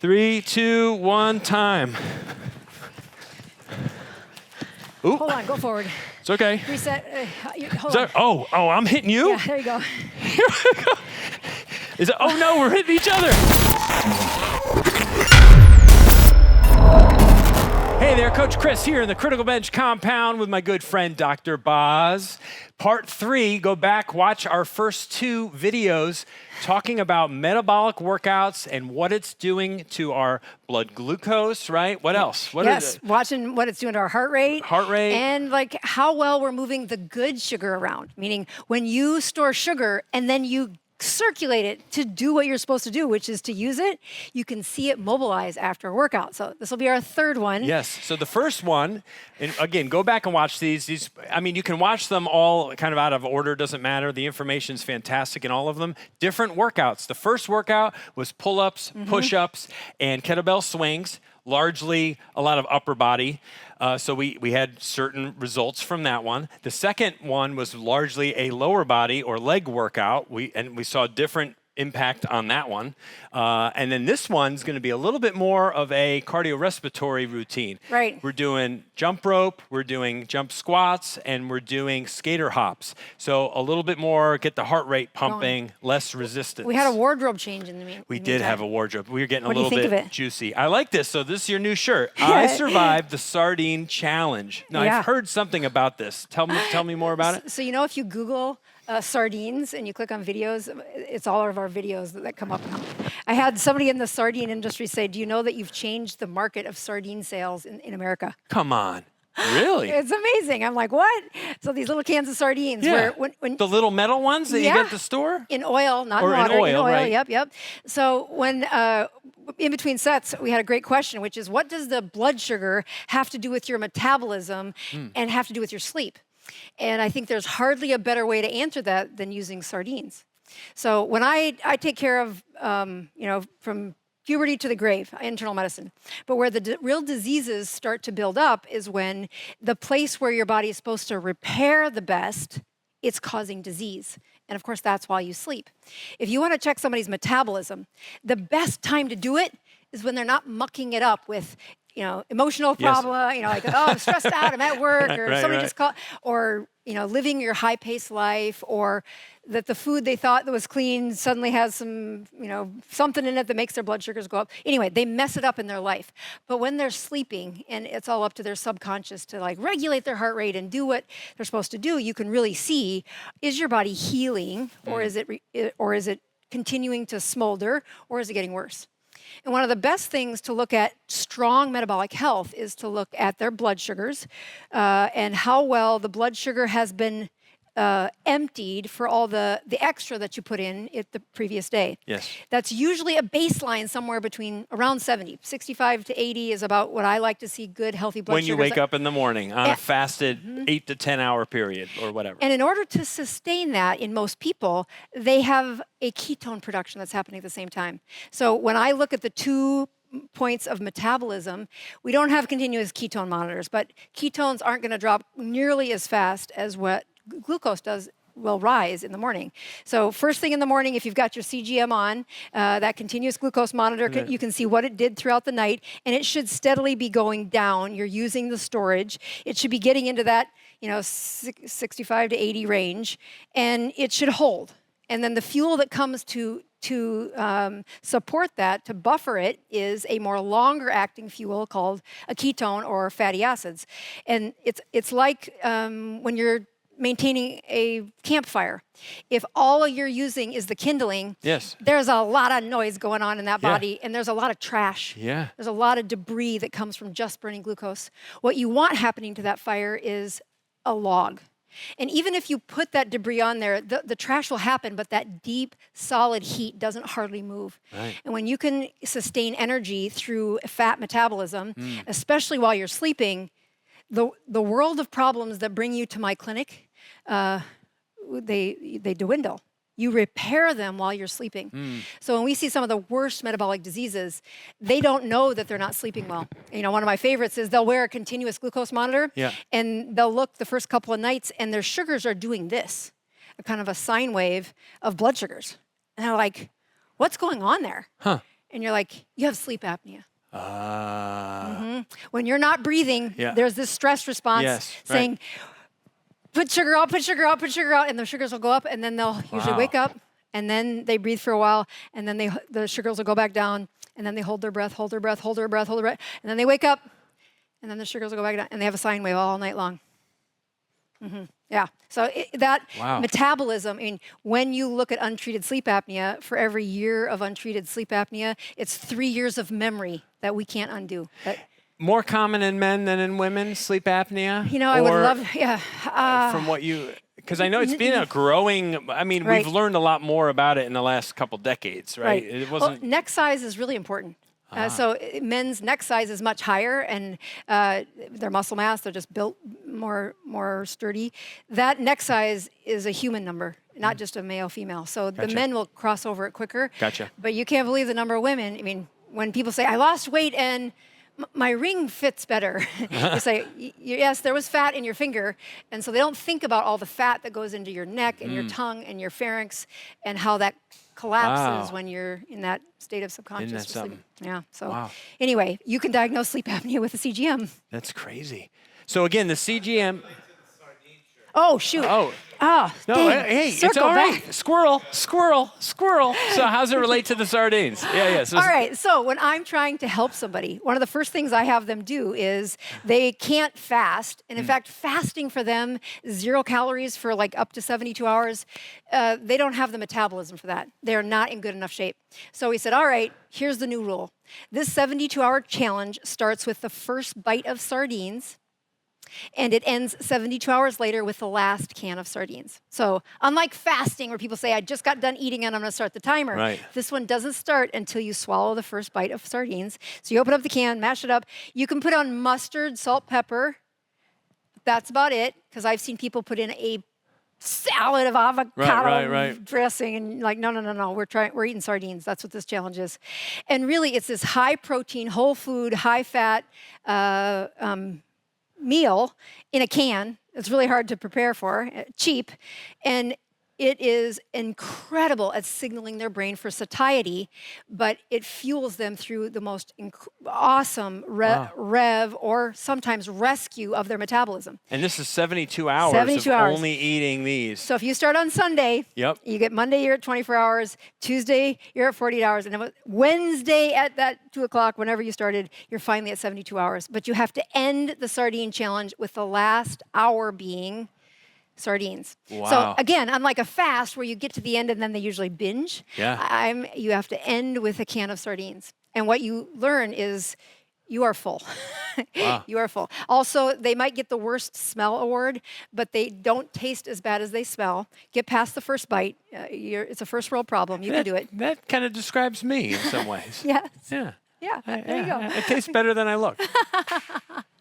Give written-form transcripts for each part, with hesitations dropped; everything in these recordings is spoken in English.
3, 2, 1, time. Ooh. Hold on, go forward. It's okay. Reset. Hold on. Oh, I'm hitting you? Yeah, there you go. Here we go. Is it? Oh no, we're hitting each other. Hey there, Coach Chris here in the Criticalbench compound with my good friend, Dr. Boz. Part 3, go back, watch our first 2 videos talking about metabolic workouts and what it's doing to our blood glucose, right? What else? Watching what it's doing to our heart rate. And like how well we're moving the good sugar around. Meaning when you store sugar and then you circulate it to do what you're supposed to do, which is to use it, you can see it mobilize after a workout. So this will be our 3rd one. Yes, so the first one, and again, go back and watch these. I mean, you can watch them all kind of out of order, doesn't matter. The information's fantastic in all of them. Different workouts. The first workout was pull-ups, push-ups, and kettlebell swings, largely a lot of upper body. So we had certain results from that one. The second one was largely a lower body or leg workout. We saw different impact on that one. And then this one's going to be a little bit more of a cardiorespiratory routine. Right. We're doing jump rope, we're doing jump squats, and we're doing skater hops. So a little bit more, get the heart rate pumping, less resistance. We had a wardrobe change in the meantime. We did have a wardrobe. We were getting a little bit juicy. I like this. So this is your new shirt. I survived the Sardine challenge. Now, I've heard something about this. Tell me more about it. So, if you Google sardines and you click on videos, it's all of our videos that come up now. I had somebody in the sardine industry say, do you know that you've changed the market of sardine sales in America? Come on. Really? It's amazing. I'm like, what? So these little cans of sardines. Yeah. When the little metal ones that you get at the store? In oil, not in water. In oil, right. Yep. So when in between sets, we had a great question, which is, what does the blood sugar have to do with your metabolism and have to do with your sleep? And I think there's hardly a better way to answer that than using sardines. So when I take care of, from puberty to the grave, internal medicine. But where the real diseases start to build up is when the place where your body is supposed to repair the best, it's causing disease. And of course, that's why you sleep. If you want to check somebody's metabolism, the best time to do it is when they're not mucking it up with emotional problem, like, oh, I'm stressed out, I'm at work, or somebody just called, or, living your high-paced life, or that the food they thought that was clean suddenly has some, something in it that makes their blood sugars go up. Anyway, they mess it up in their life. But when they're sleeping, and it's all up to their subconscious to like regulate their heart rate and do what they're supposed to do, you can really see, is your body healing, or is it continuing to smolder, or is it getting worse? And one of the best things to look at strong metabolic health is to look at their blood sugars and how well the blood sugar has been emptied for all the extra that you put in it the previous day. Yes. That's usually a baseline somewhere between around 70. 65 to 80 is about what I like to see good, healthy blood sugars. When you wake up in the morning on a fasted 8 to 10 hour period or whatever. And in order to sustain that in most people, they have a ketone production that's happening at the same time. So when I look at the 2 points of metabolism, we don't have continuous ketone monitors, but ketones aren't going to drop nearly as fast as what glucose will rise in the morning. So first thing in the morning, if you've got your CGM on, that continuous glucose monitor, you can see what it did throughout the night, and it should steadily be going down. You're using the storage. It should be getting into that 65 to 80 range, and it should hold. And then the fuel that comes to support that, to buffer it, is a more longer acting fuel called a ketone or fatty acids. And it's like when you're maintaining a campfire. If all you're using is the kindling, there's a lot of noise going on in that body, and there's a lot of trash. Yeah. There's a lot of debris that comes from just burning glucose. What you want happening to that fire is a log. And even if you put that debris on there, the trash will happen, but that deep, solid heat doesn't hardly move. Right. And when you can sustain energy through fat metabolism, especially while you're sleeping, the world of problems that bring you to my clinic, they dwindle. You repair them while you're sleeping. So when we see some of the worst metabolic diseases, they don't know that they're not sleeping well. One of my favorites is they'll wear a continuous glucose monitor, and they'll look the first couple of nights, and their sugars are doing this, a kind of a sine wave of blood sugars. And they're like, what's going on there? and you're like, you have sleep apnea. Ah. When you're not breathing, Yeah. there's this stress response Yes, right. saying, put sugar out, put sugar out, put sugar out, and the sugars will go up, and then they'll usually wake up, and then they breathe for a while, and then the sugars will go back down, and then they hold their breath, hold their breath, hold their breath, hold their breath, and then they wake up, and then the sugars will go back down, and they have a sine wave all night long. Yeah, so that metabolism, I mean, when you look at untreated sleep apnea, for every year of untreated sleep apnea, it's 3 years of memory that we can't undo. More common in men than in women, sleep apnea? You know, I would love, from what you, because I know it's been a growing, I mean, we've learned a lot more about it in the last couple decades, right? It wasn't. Well, neck size is really important. So men's neck size is much higher, and their muscle mass, they're just built more sturdy. That neck size is a human number, not just a male, female. So the men will cross over it quicker. Gotcha. But you can't believe the number of women. I mean, when people say, I lost weight and my ring fits better. You say, yes, there was fat in your finger. And so they don't think about all the fat that goes into your neck and your tongue and your pharynx and how that collapses when you're in that state of subconscious sleep. Yeah. So anyway, you can diagnose sleep apnea with a CGM. That's crazy. So again, the CGM. Oh, shoot. Oh. Oh, No, dang. hey, it's Circle all right. back. Squirrel. So how's it relate to the sardines? Yeah. So All right, so when I'm trying to help somebody, one of the first things I have them do is they can't fast. And in fact, fasting for them, 0 calories for like up to 72 hours, they don't have the metabolism for that. They're not in good enough shape. So we said, all right, here's the new rule. This 72-hour challenge starts with the first bite of sardines, and it ends 72 hours later with the last can of sardines. So unlike fasting where people say, I just got done eating and I'm gonna start the timer. This one doesn't start until you swallow the first bite of sardines. So you open up the can, mash it up. You can put on mustard, salt, pepper. That's about it, because I've seen people put in a salad of avocado dressing and like, no, we're eating sardines. That's what this challenge is. And really it's this high protein, whole food, high fat, meal in a can. It's really hard to prepare for, cheap, and it is incredible at signaling their brain for satiety, but it fuels them through the most awesome rev or sometimes rescue of their metabolism. And this is 72 hours of only eating these. So if you start on Sunday, you get Monday, you're at 24 hours, Tuesday, you're at 48 hours, and then Wednesday at that 2 o'clock, whenever you started, you're finally at 72 hours. But you have to end the sardine challenge with the last hour being sardines. So again, unlike a fast where you get to the end and then they usually binge, you have to end with a can of sardines. And what you learn is you are full. You are full. Also, they might get the worst smell award, but they don't taste as bad as they smell. Get past the first bite. It's a first world problem. You can do it. That kind of describes me in some ways. Yes. Yeah. Yeah, there you go. It tastes better than I look.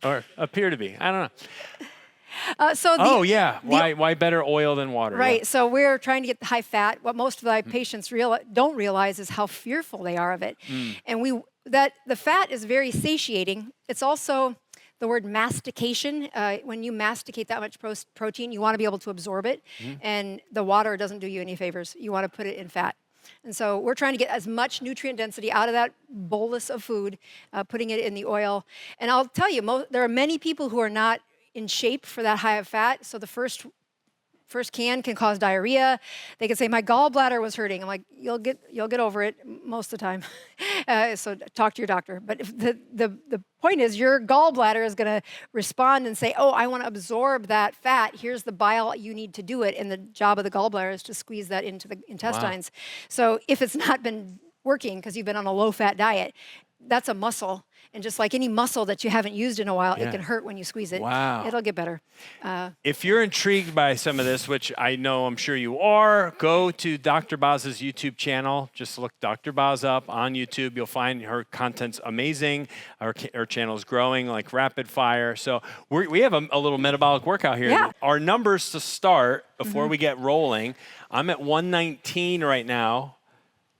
Or appear to be. I don't know. Why better oil than water? Right. So we're trying to get the high fat. What most of my patients don't realize is how fearful they are of it. And the fat is very satiating. It's also the word mastication. When you masticate that much protein, you want to be able to absorb it. And the water doesn't do you any favors. You want to put it in fat. And so we're trying to get as much nutrient density out of that bolus of food, putting it in the oil. And I'll tell you, there are many people who are not in shape for that high of fat. So the first can cause diarrhea. They can say, my gallbladder was hurting. I'm like, you'll get over it most of the time. So talk to your doctor. But if the point is your gallbladder is going to respond and say, oh, I want to absorb that fat. Here's the bile you need to do it. And the job of the gallbladder is to squeeze that into the intestines. So if it's not been working because you've been on a low-fat diet, that's a muscle. And just like any muscle that you haven't used in a while, it can hurt when you squeeze it. It'll get better. If you're intrigued by some of this, which I know I'm sure you are, go to Dr. Boz's YouTube channel. Just look Dr. Boz up on YouTube. You'll find her content's amazing. Her channel is growing like rapid fire. So we have a little metabolic workout here. Yeah. Our numbers to start before we get rolling, I'm at 119 right now.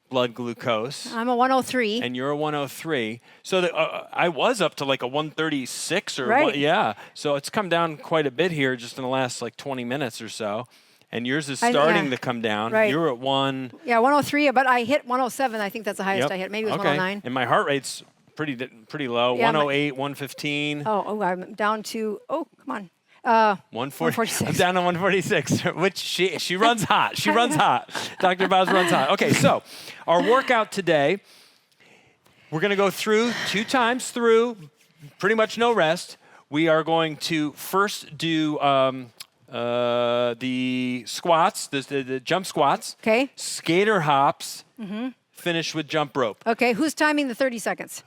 Blood glucose. I'm a 103. And you're a 103. So I was up to like a 136 or right. yeah. So it's come down quite a bit here just in the last like 20 minutes or so. And yours is Yeah. starting to come down. Right. You're at 1. Yeah, 103, but I hit 107. I think that's the highest I hit. Maybe it was 109. And my heart rate's pretty low. Yeah, 108, 115. Oh, I'm down to, come on. 146. I'm down to 146, which she runs hot. She runs hot. Dr. Boz runs hot. Okay, so our workout today, we're going to go through 2 times through, pretty much no rest. We are going to first do the squats, the jump squats. Okay. Skater hops. Finish with jump rope. Okay, who's timing the 30 seconds?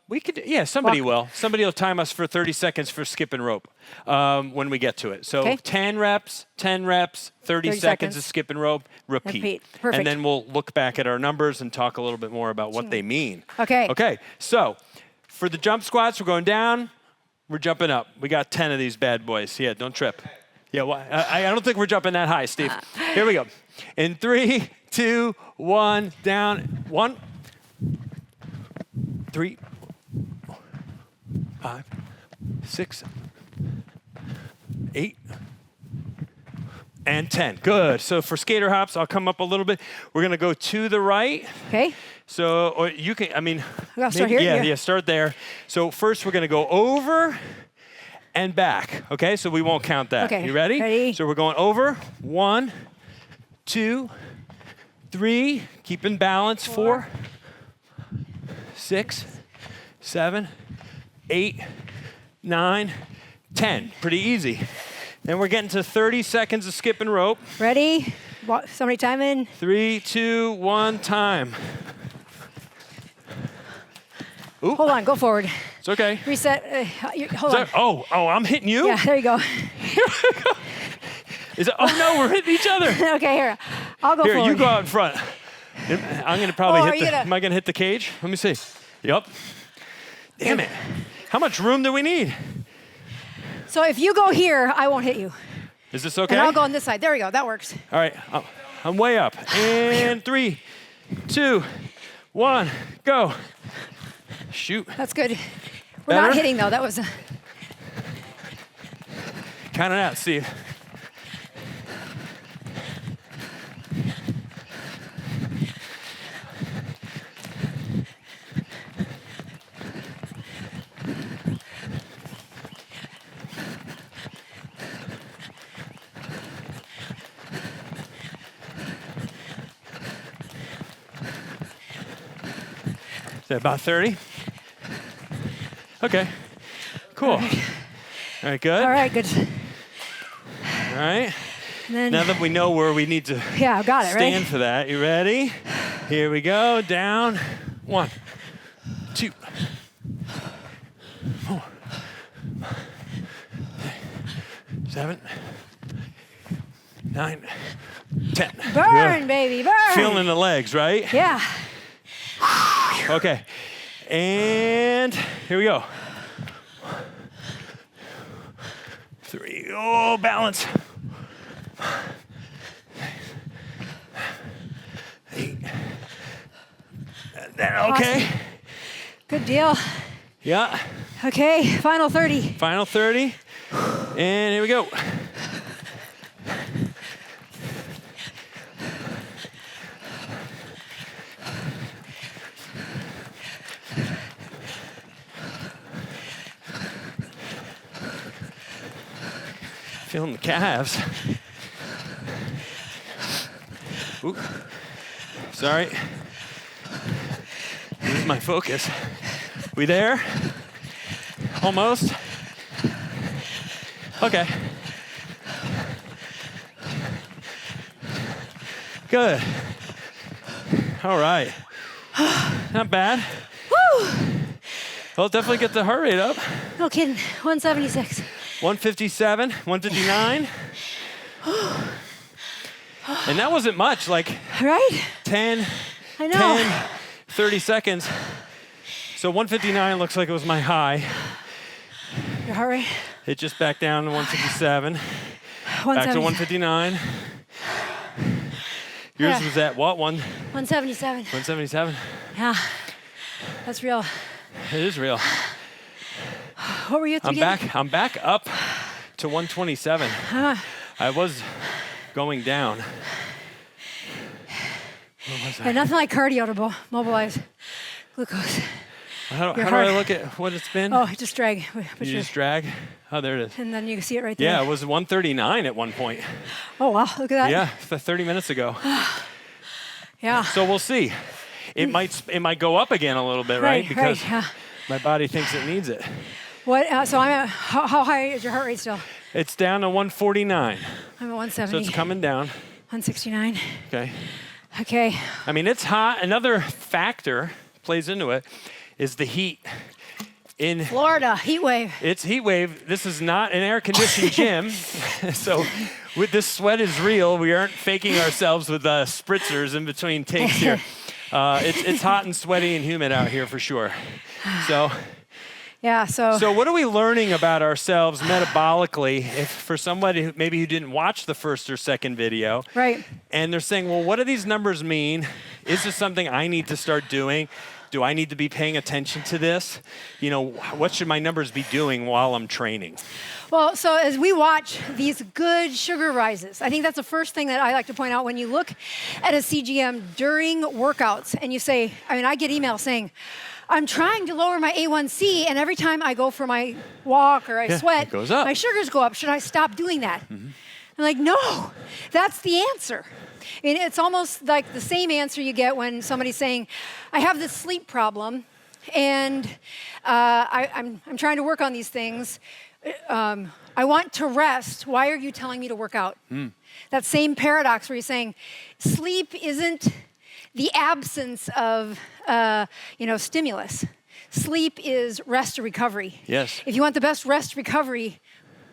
We could, somebody will. Somebody will time us for 30 seconds for skipping rope when we get to it. So Okay. 10 reps, 30 seconds of skipping rope, repeat. Perfect. And then we'll look back at our numbers and talk a little bit more about what they mean. Okay. Okay, so for the jump squats, we're going down, we're jumping up. We got 10 of these bad boys. Yeah, don't trip. Yeah, well, I don't think we're jumping that high, Steve. Here we go. In 3, 2, 1, down, 1, 3, 5, 6, 8, and 10. Good. So for skater hops, I'll come up a little bit. We're going to go to the right. Okay. So, or you can, I mean, I'll start here? yeah, start there. So first we're going to go over and back. Okay, so we won't count that. Okay. You ready? Ready. So we're going over. 1, 2, 3. Keep in balance. 4, 6, 7, 8, 9, 10. Pretty easy. Then we're getting to 30 seconds of skipping rope. Ready? Somebody time in. 3, 2, 1, time. Ooh. Hold on, go forward. It's okay. Reset. Hold on. Oh, I'm hitting you? Yeah, there you go. Is it, oh no, we're hitting each other. Okay, here. I'll go Here, forward. you go out in front. I'm going to probably are hit you the, gonna- am I going to hit the cage? Let me see. Yep. Damn it. How much room do we need? So if you go here, I won't hit you. Is this okay? And I'll go on this side. There we go. That works. All right, I'm way up. And 3, 2, 1, go. Shoot. That's good. We're not Better? hitting, though. That was... Count it out, Steve. Is that about 30? Okay. Cool. All right, good. All right, good. All right. And then, Now that we know where we need to yeah, I got it, stand right? for that, you ready? Here we go. Down. 1, 2, 4, 7, 9, 10. Burn, baby, burn. Feeling the legs, right? Yeah. Okay. And here we go. 3. Oh, balance. 8. Okay. Awesome. Good deal. Yeah. Okay, final 30. Final 30. And here we go. Feeling the calves. Ooh. Sorry. Lose my focus. We there? Almost. Okay. Good. All right. Not bad. Woo! Well, definitely get the heart rate up. No kidding. 176. 157, 159. And that wasn't much, like Right? 10, I know. 10, 30 seconds. So 159 looks like it was my high. Your heart rate? It just back down to 157. Back to 170. 159. Yours Yeah. was at what? 177. 177? Yeah. That's real. It is real. What were you at the I'm beginning? back. I'm back up to 127. I was going down. What was that? And nothing like cardio to mobilize glucose. How do heart. I look at what it's been? Oh, just drag. You just drag? Oh, there it is. And then you can see it right there. Yeah, it was 139 at one point. Oh, wow. Look at that. Yeah, 30 minutes ago. Yeah. So we'll see. It might go up again a little bit, right? Because yeah. my body thinks it needs it. What? So I'm at, how high is your heart rate still? It's down to 149. I'm at 170. So it's coming down. 169. Okay. Okay. I mean, it's hot. Another factor plays into it is the heat. In Florida, heat wave. It's heat wave. This is not an air-conditioned gym. So this sweat is real. We aren't faking ourselves with spritzers in between takes here. It's hot and sweaty and humid out here for sure. So Yeah, So what are we learning about ourselves metabolically if for somebody who didn't watch the first or second video? Right. And they're saying, well, what do these numbers mean? Is this something I need to start doing? Do I need to be paying attention to this? You know, what should my numbers be doing while I'm training? Well, so as we watch these good sugar rises, I think that's the first thing that I like to point out when you look at a CGM during workouts and you say, I get emails saying, I'm trying to lower my A1C, and every time I go for my walk or I sweat, it goes up. my sugars go up. Should I stop doing that? Mm-hmm. I'm like, no, that's the answer. I mean, it's almost like the same answer you get when somebody's saying, I have this sleep problem, and I'm trying to work on these things. I want to rest. Why are you telling me to work out? That same paradox where you're saying, sleep isn't the absence of stimulus. Sleep is rest or recovery. Yes. If you want the best rest recovery,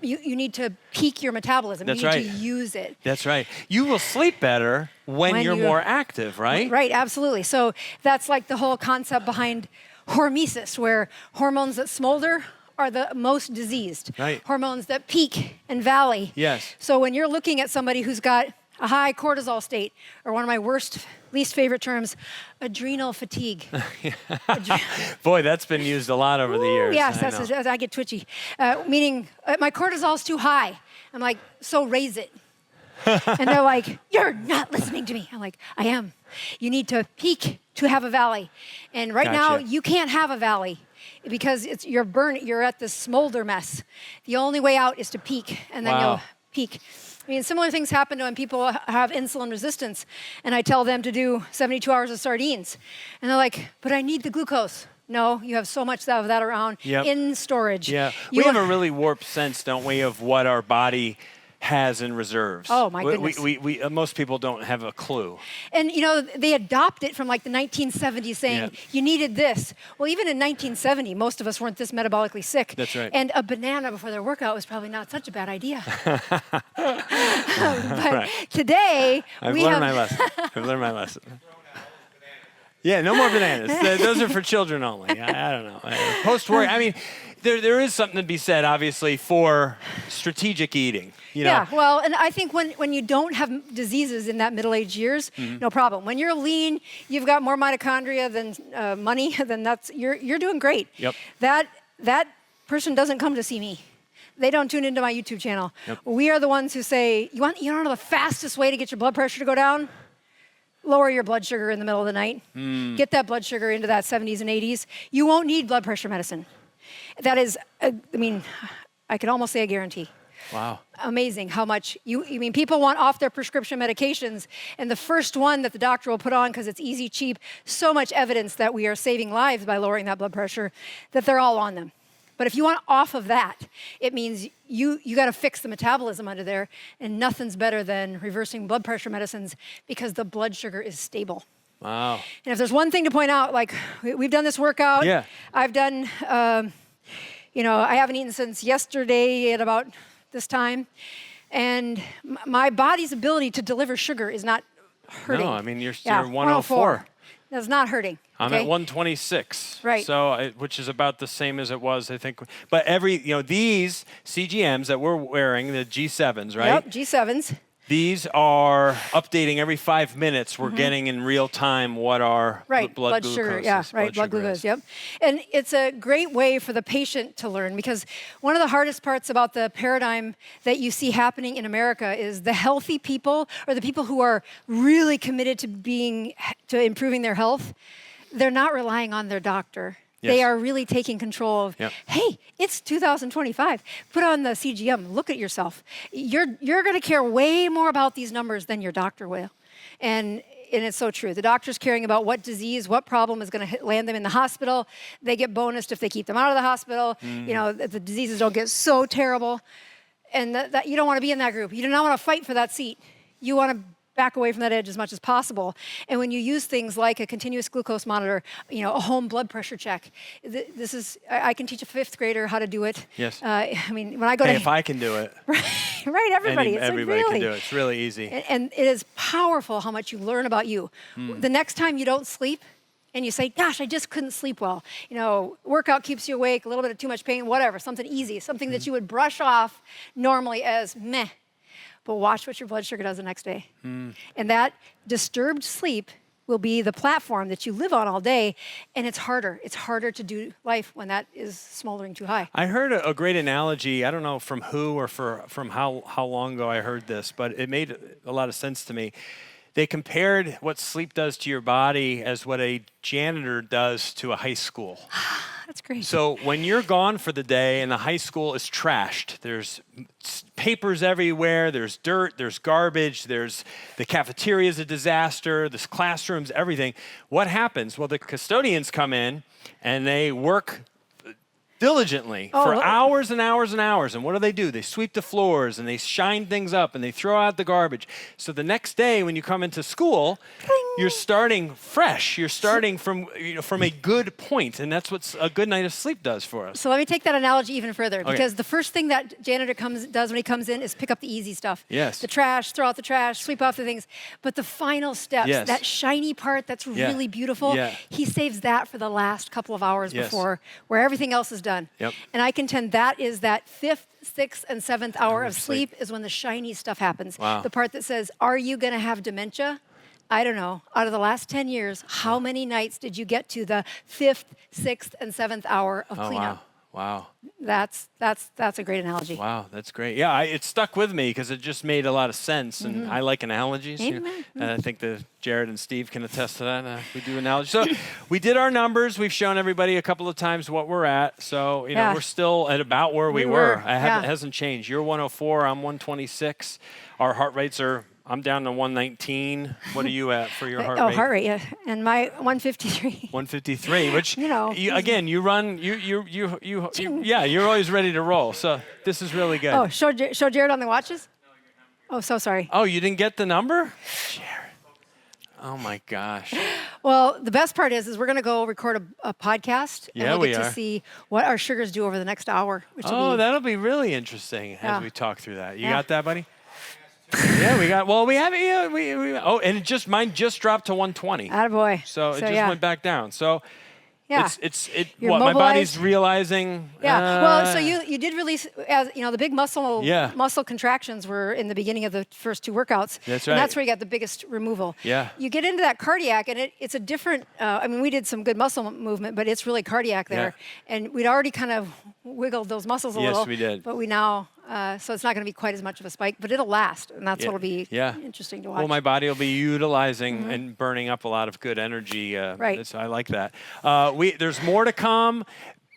you need to peak your metabolism. That's you need right. to use it. That's right. You will sleep better when you're more active, right? Right, absolutely. So that's like the whole concept behind hormesis, where hormones that smolder are the most diseased. Right. Hormones that peak and valley. Yes. So when you're looking at somebody who's got a high cortisol state, or one of my least favorite terms, adrenal fatigue. Boy, that's been used a lot over the years. Yes, I get twitchy. Meaning, my cortisol's too high. I'm like, so raise it. And they're like, you're not listening to me. I'm like, I am. You need to peak to have a valley. And right now, you can't have a valley because you're at this smolder mess. The only way out is to peak, and then you'll peak. I mean, similar things happen when people have insulin resistance, and I tell them to do 72 hours of sardines. And they're like, but I need the glucose. No, you have so much of that around in storage. Yeah, we have a really warped sense, don't we, of what our body has in reserves. Oh, my goodness. We most people don't have a clue. And, they adopt it from like the 1970s saying, you needed this. Well, even in 1970, most of us weren't this metabolically sick. That's right. And a banana before their workout was probably not such a bad idea. But today, I've learned my lesson. Yeah, no more bananas. Those are for children only. I don't know. Post-work, I mean, there is something to be said, obviously, for strategic eating. Yeah, well, and I think when you don't have diseases in that middle-aged years, no problem. When you're lean, you've got more mitochondria than money, then you're doing great. Yep. That person doesn't come to see me. They don't tune into my YouTube channel. Yep. We are the ones who say, you want to know the fastest way to get your blood pressure to go down? Lower your blood sugar in the middle of the night. Get that blood sugar into that 70s and 80s. You won't need blood pressure medicine. That is, I could almost say a guarantee. Wow. Amazing how much people want off their prescription medications, and the first one that the doctor will put on because it's easy, cheap, so much evidence that we are saving lives by lowering that blood pressure that they're all on them. But if you want off of that, it means you got to fix the metabolism under there, and nothing's better than reversing blood pressure medicines because the blood sugar is stable. Wow. And if there's one thing to point out, like we've done this workout. Yeah. I've done, I haven't eaten since yesterday at about this time, and my body's ability to deliver sugar is not hurting. No, I mean, you're 104. That's not hurting. I'm at 126. Right. So, which is about the same as it was, I think. But these CGMs that we're wearing, the G7s, right? Yep, G7s. These are updating every 5 minutes. We're getting in real time what our blood glucose sugar, is. blood glucose, yep. And it's a great way for the patient to learn, because one of the hardest parts about the paradigm that you see happening in America is the healthy people, or the people who are really committed to improving their health, they're not relying on their doctor. Yes. They are really taking control of, hey, it's 2025. Put on the CGM, look at yourself. You're going to care way more about these numbers than your doctor will. And it's so true. The doctor's caring about what disease, what problem is going to land them in the hospital. They get bonused if they keep them out of the hospital. You know, the diseases don't get so terrible. And that you don't want to be in that group. You do not want to fight for that seat. You want to back away from that edge as much as possible. And when you use things like a continuous glucose monitor, you know, a home blood pressure check, this is, I can teach a 5th grader how to do it. Yes. I mean, when I go to... if I can do it. Right, everybody. Everybody can do it. It's really easy. And it is powerful how much you learn about you. The next time you don't sleep, and you say, gosh, I just couldn't sleep well. You know, workout keeps you awake, a little bit of too much pain, whatever, something easy, something that you would brush off normally as meh. But watch what your blood sugar does the next day. And that disturbed sleep will be the platform that you live on all day, and it's harder. It's harder to do life when that is smoldering too high. I heard a great analogy. I don't know from who or from how long ago I heard this, but it made a lot of sense to me. They compared what sleep does to your body as what a janitor does to a high school. That's great. So when you're gone for the day and the high school is trashed, there's papers everywhere, there's dirt, there's garbage, there's the cafeteria is a disaster, there's classrooms, everything. What happens? Well, the custodians come in and they work diligently for hours and hours and hours. And what do? They sweep the floors and they shine things up and they throw out the garbage. So the next day when you come into school, you're starting fresh. You're starting from a good point. And that's what a good night of sleep does for us. So let me take that analogy even further, because the first thing that janitor does when he comes in is pick up the easy stuff. Yes. The trash, throw out the trash, sweep off the things. But the final steps, that shiny part that's really beautiful, he saves that for the last couple of hours before, where everything else is done. Yep. And I contend that is that 5th, 6th, and 7th hour of sleep is when the shiny stuff happens. Wow. The part that says, are you going to have dementia? I don't know. Out of the last 10 years, how many nights did you get to the 5th, 6th, and 7th hour of cleanup? Wow. That's a great analogy. Wow, that's great. Yeah, it stuck with me because it just made a lot of sense, and I like analogies. Amen. I think Jared and Steve can attest to that. We do analogies. So we did our numbers. We've shown everybody a couple of times what we're at. So we're still at about where we were. It hasn't changed. You're 104. I'm 126. Our heart rates are. I'm down to 119. What are you at for your heart rate? Oh, heart rate, yeah. And my 153. 153, which you run. You're always ready to roll. So this is really good. Oh, show Jared on the watches. Oh, so sorry. Oh, you didn't get the number? Jared. Oh my gosh. Well, the best part is we're going to go record a podcast. Yeah, and we get are. to see what our sugars do over the next hour. That'll be really interesting as we talk through that. You got that, buddy? Yeah, we got. Well, we have. Yeah, and mine just dropped to 120. Attaboy. So it just went back down. So Yeah. You're what, my body's realizing? Yeah. Well, so you did release, as you know, the big muscle contractions were in the beginning of the first two workouts. That's right. And that's where you got the biggest removal. Yeah. You get into that cardiac, and it's a different, I mean, we did some good muscle movement, but it's really cardiac there. Yeah. And we'd already kind of wiggled those muscles a little. Yes, we did. But we now, so it's not going to be quite as much of a spike, but it'll last. And that's what'll be interesting to watch. Well, my body will be utilizing and burning up a lot of good energy. Right. So I like that. There's more to come.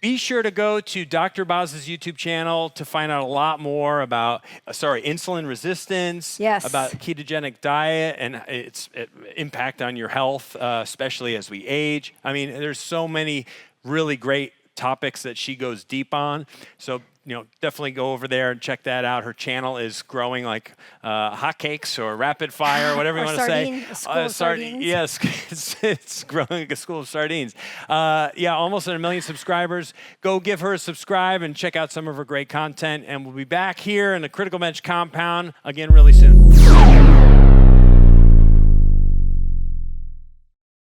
Be sure to go to Dr. Boz's YouTube channel to find out a lot more about, insulin resistance, about ketogenic diet and its impact on your health, especially as we age. I mean, there's so many really great topics that she goes deep on. So, definitely go over there and check that out. Her channel is growing like hotcakes or rapid fire, whatever you want to say. A school of sardines. Yes, it's growing like a school of sardines. Almost 1 million subscribers. Go give her a subscribe and check out some of her great content. And we'll be back here in the Criticalbench compound again really soon.